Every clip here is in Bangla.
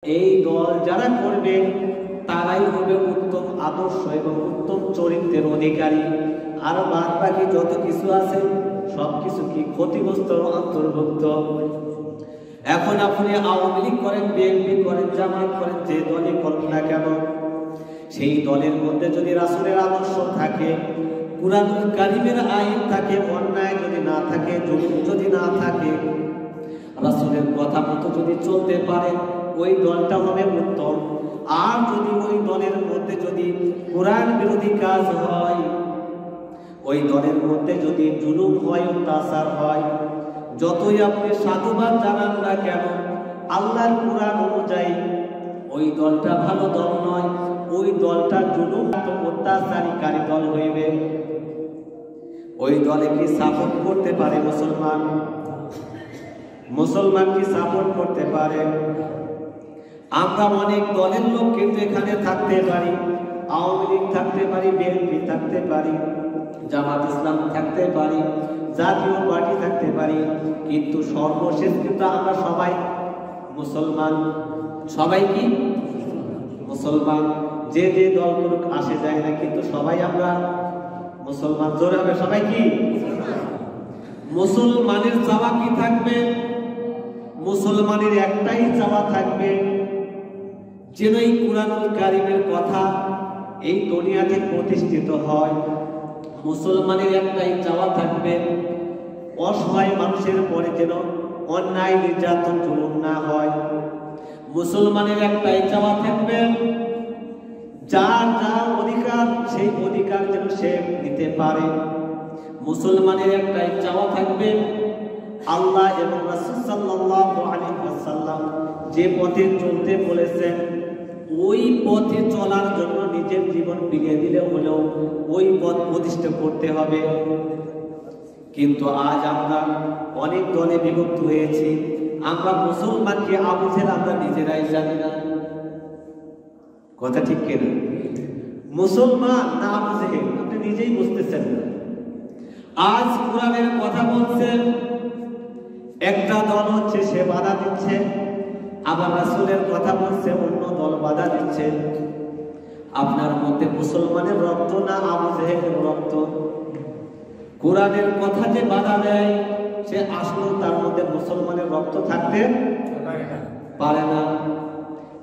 এই দল যারা করবে তারাই হবে উত্তম আদর্শ এবং উত্তম চরিত্রের অধিকারী। আর বাদ বাকি যত কিছু আছে সবকিছু কি ক্ষতিগ্রস্ত অন্তর্ভুক্ত। এখন আপনি আওয়ামী লীগ করেন, বিএনপি করেন, জামাত করেন, যে দলই করেন না কেন, সেই দলের মধ্যে যদি রাসূলের আদর্শ থাকে, কুরআনুল কারীমের আইন থাকে, অন্যায় যদি না থাকে, জুলুম যদি না থাকে, রাসূলের কথা মতো যদি চলতে পারে, ওই দলটা হবে উত্তম। আর যদি ওই দলের মধ্যে যদি কোরআন বিরোধী কাজ হয়, ওই দলের মধ্যে যদি জুলুম হয়, অত্যাচার হয়, যতই আপনি সাধুবাদ জানান না কেন, আল্লাহর কোরআন অনুযায়ী ওই দলটা ভালো দল নয়, ওই দলটা জুলুম অত্যাচারীকারী দল হইবে। ওই দলে কি সাপোর্ট করতে পারে মুসলমান? মুসলমান কি সাপোর্ট করতে পারে? আমরা অনেক দলের লোক কিন্তু এখানে থাকতে পারি, আওয়ামী লীগ থাকতে পারি, বিএনপি থাকতে পারি, জামাত ইসলাম থাকতে পারি, জাতীয় পার্টি থাকতে পারি, কিন্তু সর্বশেষ কিন্তু আমরা সবাই মুসলমান। সবাই কি মুসলমান? যে যে দলগুলো আসে যায় না, কিন্তু সবাই আমরা মুসলমান। জোরে হবে সবাই কি মুসলমানের চাওয়া কি থাকবে? মুসলমানের একটাই চাওয়া থাকবে, যেন এই কুরআনুল কারীমের কথা এই দুনিয়াতে প্রতিষ্ঠিত হয়। মুসলমানের একটাই চাওয়া থাকবে, অসহায় মানুষের পরে যেন অন্যায় নির্যাতন জুলুম না হয়। মুসলমানের একটাই চাওয়া থাকবে, যার যা অধিকার সেই অধিকার যেন সে দিতে পারে। মুসলমানের একটাই চাওয়া থাকবে, আল্লাহ এবং রাসূল সাল্লাল্লাহু আলাইহি ওয়াসাল্লাম যে পথে চলতে বলেছেন, ওই পথে চলার জন্য নিজের জীবন বিলিয়ে দিলে হলেও ওই পথ প্রতিষ্ঠা করতে হবে। কিন্তু আজ আমরা অনেক দলে বিভক্ত হয়েছি। আমরা মুসলমানকে আবু জেহেল আমরা নিজেরাই জানি না। কথা ঠিক কিনা? মুসলমান না আবু জেহেল আপনি নিজেই বুঝতেছেন না। আজ কোরআনের কথা বলছেন, একটা দল হচ্ছে সে বাধা দিচ্ছে, আবার রাসূলের কথা বলছে অন্য দল বাধা দিচ্ছে। আপনার মধ্যে মুসলমানের রক্ত না আবু জেহেলের রক্ত? কোরআনের কথা যে বাধা দেয়, সে আসলে তার মধ্যে মুসলমানের রক্ত থাকতে পারে না।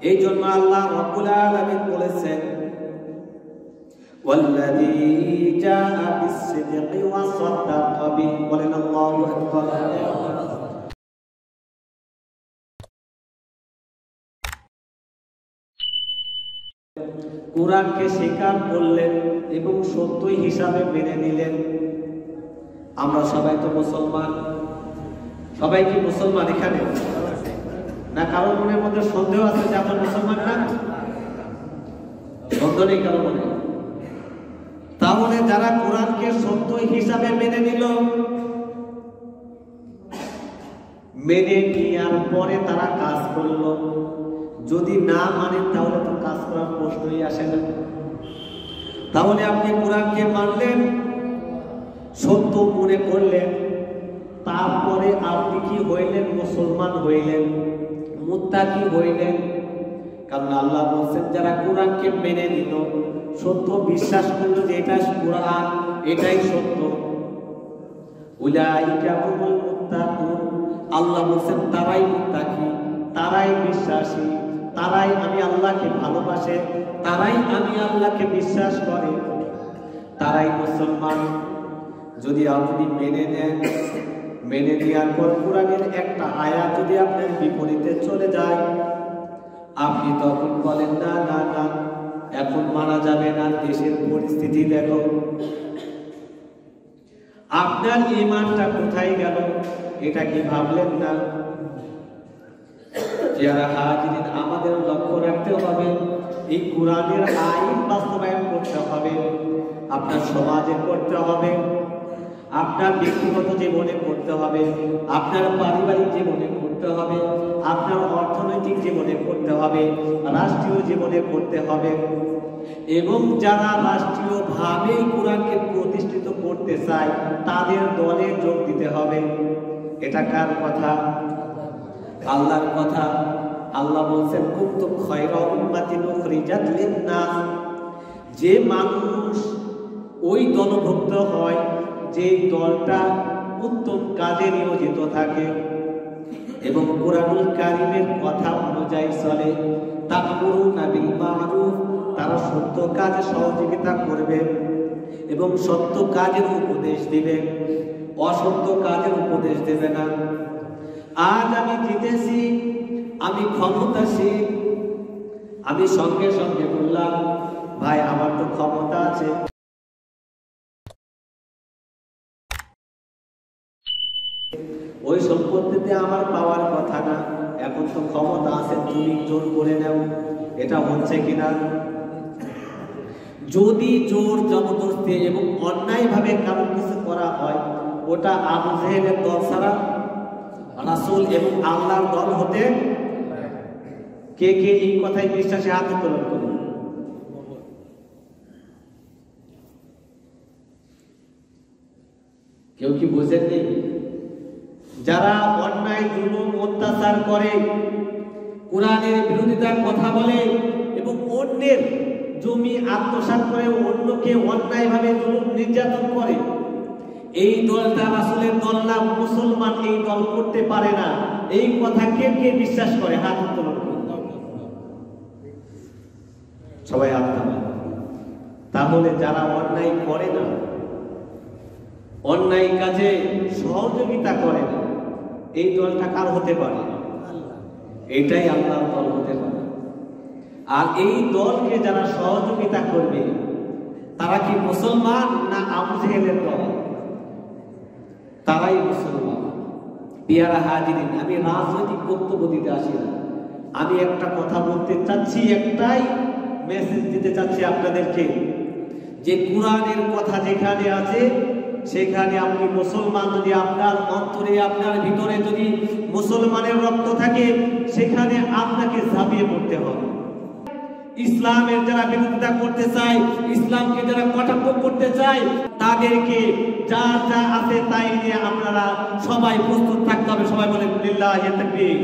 এই জন্য আল্লাহ রাব্বুল আলামিন বলেছেন, ওয়াল্লাযী জাআ বিস-সিদকি ওয়া সাদ্দাকা বিহি, বলেন আল্লাহু আকবার। কোরআনকে স্বীকার করলেন এবং সত্যই হিসাবে মেনে নিলেন। আমরা সবাই তো মুসলমান। সবাই কি মুসলমান এখানে? না কারো মনের মধ্যে সন্দেহ আছে যে আমরা মুসলমান না? সন্দেহ নেই কারো মনে? তাহলে যারা কোরআনকে সত্যই হিসাবে মেনে নিল, মেনে নেওয়ার পরে তারা কাজ করলো, যদি না মানেন তাহলে তো কাজ করার প্রশ্নই আসে না। তাহলে আপনি কোরআনকে মানলেন, সত্য মনে করলেন, তারপরে আপনি কি হইলেন? মুসলমান হইলেন, মুত্তাকি হইলেন। কারণ আল্লাহ বলছেন যারা কোরআনকে মেনে নিল, সত্য বিশ্বাস করলো যে এটা কোরআন, এটাই সত্য, উলাইকা হুমুল মুত্তাকুন, আল্লাহ বলছেন তারাই মুত্তাকি, তারাই বিশ্বাসী, তারাই আমি আল্লাহকে ভালোবাসে, তারাই আমি আল্লাহকে বিশ্বাস করে, তারাই মুসলমান। যদি আপনি মেনে নেন, মেনে নেওয়ার পর কোরআনের একটা আয়াত যদি আপনার বিপরীতে চলে যায়, আপনি তখন বলেন না না না এখন মানা যাবে না, দেশের পরিস্থিতি দেখো। আপনার ঈমানটা কোথায় গেল এটা কি ভাবলেন না? যারা হাজিরিন, আমাদের লক্ষ্য রাখতে হবে, এই কোরআনের আইন বাস্তবায়ন করতে হবে। আপনার সমাজে করতে হবে, আপনার ব্যক্তিগত জীবনে করতে হবে, আপনার পারিবারিক জীবনে করতে হবে, আপনার অর্থনৈতিক জীবনে করতে হবে, রাষ্ট্রীয় জীবনে করতে হবে। এবং যারা রাষ্ট্রীয়ভাবে কোরআনকে প্রতিষ্ঠিত করতে চায় তাদের দলে যোগ দিতে হবে। এটা কার কথা? আল্লাহর কথা। আল্লাহ বলছেন কুনতুম খায়রা উম্মাতিন উখরিজাত লিন-নাস, যে মানুষ ওই দলভুক্ত হয় যে দলটা উত্তম কাজে নিয়োজিত থাকে এবং কুরআনুল কারীমের কথা অনুযায়ী চলে, তা'মুরুনা বিল মা'রুফ, তারা সত্য কাজে সহযোগিতা করবে এবং সত্য কাজের উপদেশ দিবে, অসত্য কাজের উপদেশ দেবে না। আজ আমি জিতেছি, আমি ক্ষমতাশীল, আমি সঙ্গে সঙ্গে বললাম ভাই আমার তো ক্ষমতা আছে, ওই সম্পত্তিতে আমার পাওয়ার কথা না, এখন তো ক্ষমতা আছে, তুমি জোর করে নাও। এটা হচ্ছে কিনা? যদি জোর জবরদস্তি এবং অন্যায় ভাবে কারো কিছু করা হয়, ওটা আবু জেহেলের দল ছাড়া রাসূল এবং আল্লাহর দল হতে কে কে এই কথায় বিশ্বাসে হাত উত্তোলন করুন। কেউ কি বোঝেননি? যারা অন্যায় জুলুম অত্যাচার করে, কোরআনের বিরোধিতার কথা বলে এবং অন্যের জমি আত্মসাৎ করে অন্যকে অন্যায়ভাবে জুলুম নির্যাতন করে, এই দলটা রাসূলের দল না, মুসলমান এই দল করতে পারে না, এই কথা কে কে বিশ্বাস করে? হাত উত্তোলন করুন। সবাই হাত নামান। তাহলে যারা অন্যায় করে না, অন্যায় কাজে সহযোগিতা করে না, এই দলটা কার হতে পারে? এটাই আল্লাহর দল হতে পারে। আর এই দলকে যারা সহযোগিতা করবে তারা কি মুসলমান না আবু জেহেলের দল? তারাই মুসলমান। পিয়ারা হাজিরিন, আমি রাজনৈতিক বক্তব্য দিতে আসি না, আমি একটা কথা বলতে চাচ্ছি, একটাই মেসেজ দিতে চাচ্ছি আপনাদেরকে, যে কোরআনের কথা যেখানে আছে সেখানে আপনি মুসলমান, যদি আপনার অন্তরে আপনার ভিতরে যদি মুসলমানের রক্ত থাকে সেখানে আপনাকে ঝাঁপিয়ে পড়তে হবে। ইসলামের যারা বিরোধিতা করতে চায়, ইসলামকে যারা কটাক্ষ করতে চায়, তাদেরকে যা যা আছে তাই নিয়ে আপনারা সবাই প্রস্তুত থাকতে হবে। সবাই বলেন লিল্লাহি তাকবীর।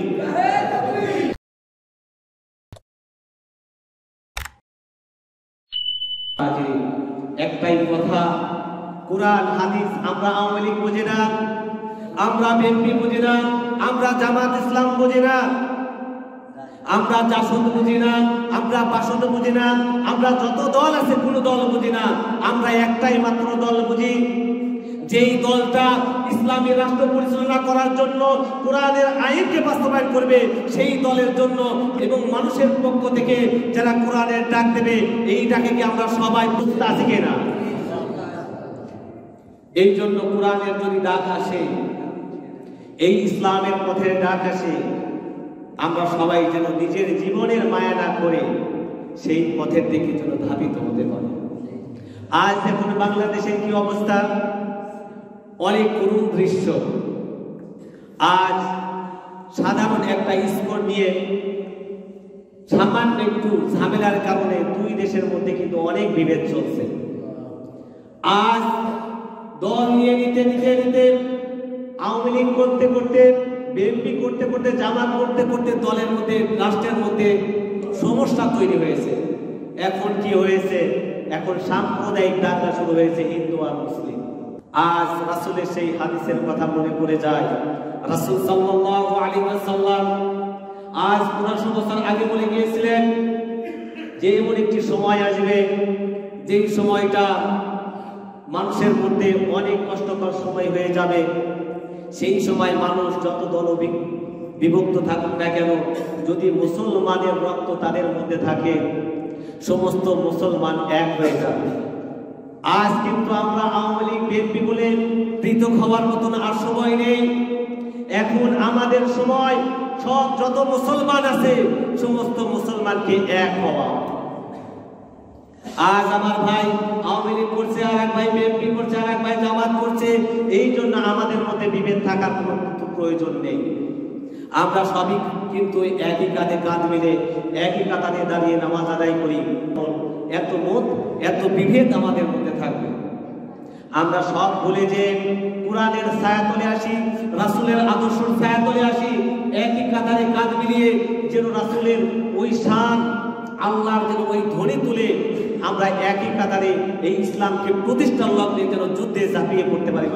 একটাই কথা, কোরআন হাদিস আমরা আওয়ামী লীগ বুঝি না, আমরা বিএনপি বুঝি না, আমরা জামাত ইসলাম বুঝি না, আমরা জাসদ বুঝি না, আমরা বাসদ বুঝি না, আমরা যত দল আছে কোনো দল বুঝি না, আমরা একটাই মাত্র দল বুঝি, যেই দলটা ইসলামী রাষ্ট্র পরিচালনা করার জন্য কোরআনের আইনকে বাস্তবায়ন করবে সেই দলের জন্য, এবং মানুষের পক্ষ থেকে যারা কোরআনের ডাক দেবে, এই ডাকে কি আমরা সবাই প্রস্তুত আছি কিনা? এই জন্য কোরআনের যদি ডাক আসে, এই ইসলামের পথের ডাক আসে, আমরা সবাই যেন নিজের জীবনের মায়া না করে সেই পথের দিকে যেন ধাবিত হতে পারি। আজ এখন বাংলাদেশের কি অবস্থা? অনেক করুণ দৃশ্য। আজ সাধারণ একটা স্কোর নিয়ে সামান্য একটু ঝামেলার কারণে দুই দেশের মধ্যে কিন্তু অনেক বিভেদ চলছে। আজ দল নিয়ে নিতে নিতে নিতে আওয়ামী লীগ করতে করতে, বিএনপি করতে করতে, জামাত করতে করতে দলের মধ্যে, রাষ্ট্রের মধ্যে সমস্যা তৈরি হয়েছে। এখন কি হয়েছে? এখন সাম্প্রদায়িক দাঙ্গা শুরু হয়েছে হিন্দু আর মুসলিম। আজ রাসূলের সেই হাদিসের কথা মনে পড়ে যায়। রাসূল সাল্লাল্লাহু আলাইহি ওয়াসাল্লাম আজ 1500 বছর আগে বলে গিয়েছিলেন যে এমন একটি সময় আসবে, যেই সময়টা মানুষের মধ্যে অনেক কষ্টকর সময় হয়ে যাবে। সেই সময় মানুষ যত দল বিভক্ত থাকুক না কেন, যদি মুসলমানের রক্ত তাদের মধ্যে থাকে, সমস্ত মুসলমান এক হয়ে যাবে। আজ কিন্তু আমরা আওয়ামী লীগ বিএনপি বলে পৃথক হওয়ার মতন আর সময় নেই। এখন আমাদের সময় সব যত মুসলমান আছে সমস্ত মুসলমানকে এক হওয়া। আজ আমার ভাই আওয়ামী লীগ করছে, আর এক ভাই বিএনপি করছে, আর এক ভাই জামাত করছে, এই জন্য আমাদের মধ্যে বিভেদ থাকার কোনো প্রয়োজন নেই। আমরা সবই কিন্তু একই কাঁধে কাঁধ মিলে একই কাতারে দাঁড়িয়ে নামাজ আদায় করি। এত মত, এত বিভেদ আমাদের মধ্যে থাকবে। আমরা সব ভুলে যে কোরআনের ছায়াতলে আসি, রাসূলের আদর্শের ছায়াতলে আসি, একই কাতারে কাঁধ মিলিয়ে যেন রাসূলের ওই শান, আল্লাহর যেন ওই ধ্বনি তুলে আমরা একই কাতারে এই ইসলামকে প্রতিষ্ঠার লক্ষ্যে যেন যুদ্ধে ঝাঁপিয়ে পড়তে পারি।